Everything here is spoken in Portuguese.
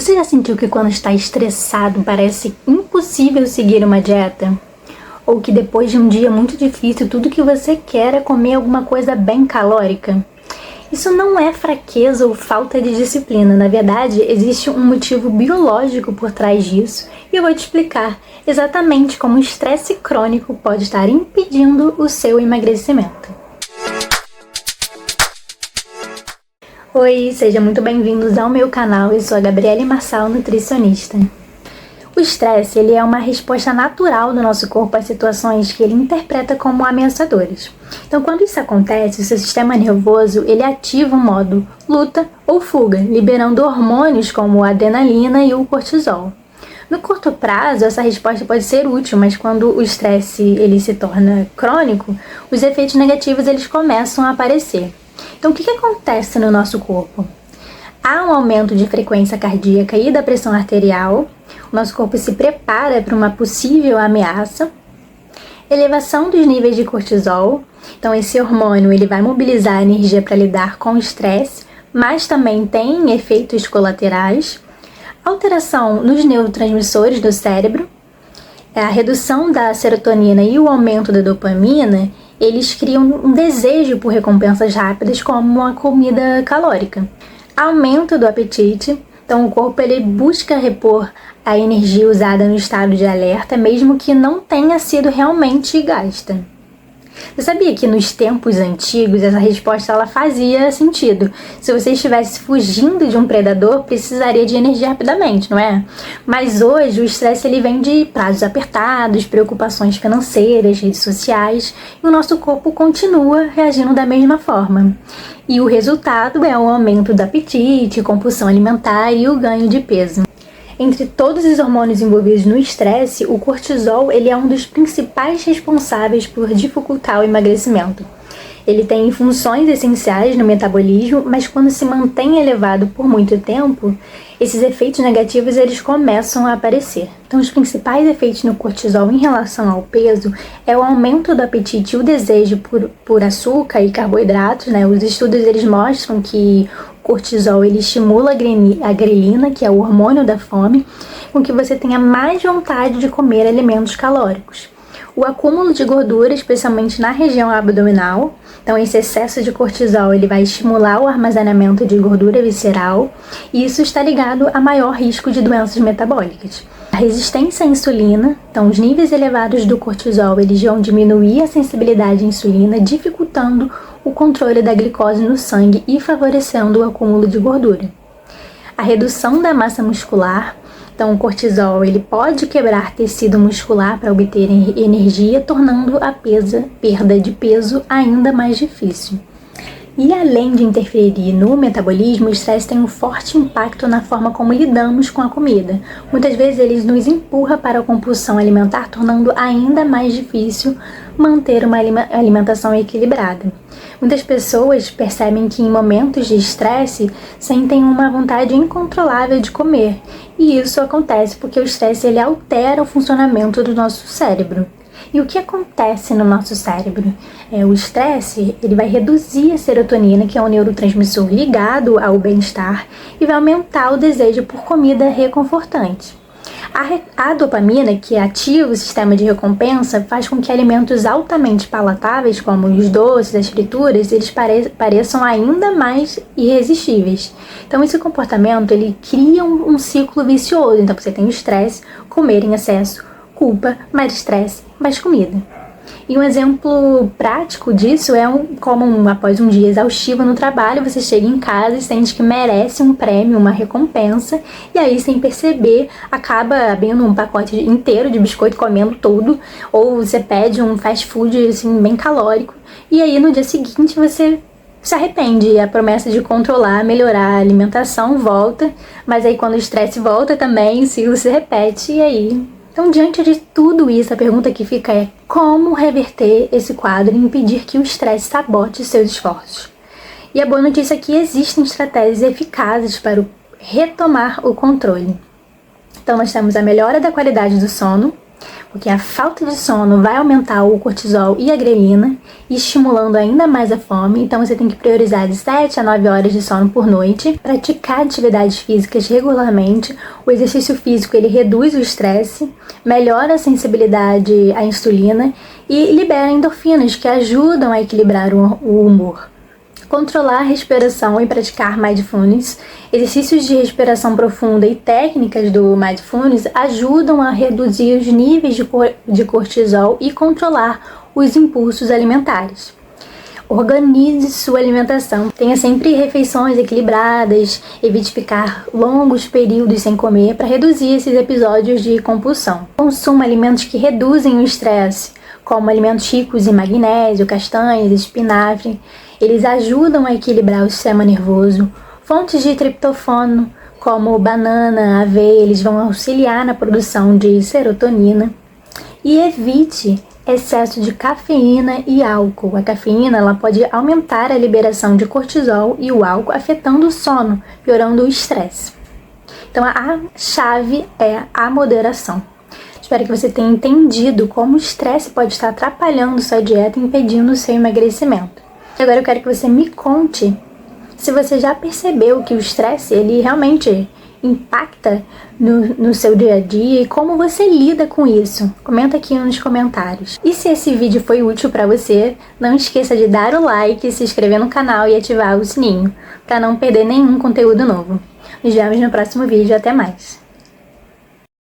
Você já sentiu que quando está estressado parece impossível seguir uma dieta? Ou que depois de um dia muito difícil, tudo que você quer é comer alguma coisa bem calórica? Isso não é fraqueza ou falta de disciplina. Na verdade, existe um motivo biológico por trás disso e eu vou te explicar exatamente como o estresse crônico pode estar impedindo o seu emagrecimento. Oi, sejam muito bem-vindos ao meu canal. Eu sou a Gabriele Marçal, nutricionista. O estresse, ele é uma resposta natural do nosso corpo às situações que ele interpreta como ameaçadoras. Então, quando isso acontece, o seu sistema nervoso, ele ativa o modo luta ou fuga, liberando hormônios como a adrenalina e o cortisol. No curto prazo, essa resposta pode ser útil, mas quando o estresse ele se torna crônico, os efeitos negativos eles começam a aparecer. Então, o que acontece no nosso corpo? Há um aumento de frequência cardíaca e da pressão arterial, o nosso corpo se prepara para uma possível ameaça, elevação dos níveis de cortisol, então esse hormônio ele vai mobilizar a energia para lidar com o estresse, mas também tem efeitos colaterais, alteração nos neurotransmissores do cérebro, a redução da serotonina e o aumento da dopamina, eles criam um desejo por recompensas rápidas como a comida calórica. Aumento do apetite, então o corpo ele busca repor a energia usada no estado de alerta, mesmo que não tenha sido realmente gasta. Você sabia que nos tempos antigos essa resposta ela fazia sentido? Se você estivesse fugindo de um predador, precisaria de energia rapidamente, não é? Mas hoje o estresse ele vem de prazos apertados, preocupações financeiras, redes sociais, e o nosso corpo continua reagindo da mesma forma. E o resultado é o aumento do apetite, compulsão alimentar e o ganho de peso. Entre todos os hormônios envolvidos no estresse, o cortisol ele é um dos principais responsáveis por dificultar o emagrecimento. Ele tem funções essenciais no metabolismo, mas quando se mantém elevado por muito tempo, esses efeitos negativos eles começam a aparecer. Então, os principais efeitos no cortisol em relação ao peso é o aumento do apetite e o desejo por açúcar e carboidratos, né? Os estudos eles mostram que o cortisol ele estimula a grelina, que é o hormônio da fome, com que você tenha mais vontade de comer alimentos calóricos. O acúmulo de gordura, especialmente na região abdominal, então esse excesso de cortisol ele vai estimular o armazenamento de gordura visceral e isso está ligado a maior risco de doenças metabólicas. A resistência à insulina, então os níveis elevados do cortisol eles vão diminuir a sensibilidade à insulina, dificultando o controle da glicose no sangue e favorecendo o acúmulo de gordura. A redução da massa muscular, então o cortisol ele pode quebrar tecido muscular para obter energia, tornando a perda de peso ainda mais difícil. E além de interferir no metabolismo, o estresse tem um forte impacto na forma como lidamos com a comida. Muitas vezes ele nos empurra para a compulsão alimentar, tornando ainda mais difícil manter uma alimentação equilibrada. Muitas pessoas percebem que em momentos de estresse sentem uma vontade incontrolável de comer. E isso acontece porque o estresse ele altera o funcionamento do nosso cérebro. E o que acontece no nosso cérebro? O estresse ele vai reduzir a serotonina, que é um neurotransmissor ligado ao bem-estar, e vai aumentar o desejo por comida reconfortante. A dopamina, que ativa o sistema de recompensa, faz com que alimentos altamente palatáveis, como os doces, as frituras, eles pareçam ainda mais irresistíveis. Então, esse comportamento ele cria um ciclo vicioso. Então, você tem o estresse, comer em excesso, culpa, mais estresse, mais comida. E um exemplo prático disso é como após um dia exaustivo no trabalho, você chega em casa e sente que merece um prêmio, uma recompensa, e aí sem perceber acaba abrindo um pacote inteiro de biscoito, comendo tudo, ou você pede um fast food assim, bem calórico, e aí no dia seguinte você se arrepende, a promessa de controlar, melhorar a alimentação volta, mas aí quando o estresse volta também, o ciclo se repete, e aí... Então, diante de tudo isso, a pergunta que fica é como reverter esse quadro e impedir que o estresse sabote seus esforços? E a boa notícia é que existem estratégias eficazes para retomar o controle. Então, nós temos a melhora da qualidade do sono, Porque a falta de sono vai aumentar o cortisol e a grelina, estimulando ainda mais a fome. Então você tem que priorizar de 7 a 9 horas de sono por noite, praticar atividades físicas regularmente. O exercício físico ele reduz o estresse, melhora a sensibilidade à insulina e libera endorfinas que ajudam a equilibrar o humor. Controlar a respiração e praticar mindfulness. Exercícios de respiração profunda e técnicas do mindfulness ajudam a reduzir os níveis de cortisol e controlar os impulsos alimentares. Organize sua alimentação. Tenha sempre refeições equilibradas, evite ficar longos períodos sem comer para reduzir esses episódios de compulsão. Consuma alimentos que reduzem o estresse, como alimentos ricos em magnésio, castanhas, espinafre. Eles ajudam a equilibrar o sistema nervoso. Fontes de triptofano, como banana, aveia, eles vão auxiliar na produção de serotonina. E evite excesso de cafeína e álcool. A cafeína ela pode aumentar a liberação de cortisol e o álcool afetando o sono, piorando o estresse. Então a chave é a moderação. Espero que você tenha entendido como o estresse pode estar atrapalhando sua dieta e impedindo o seu emagrecimento. Agora eu quero que você me conte se você já percebeu que o estresse ele realmente impacta no seu dia a dia e como você lida com isso. Comenta aqui nos comentários. E se esse vídeo foi útil para você, não esqueça de dar o like, se inscrever no canal e ativar o sininho para não perder nenhum conteúdo novo. Nos vemos no próximo vídeo. Até mais!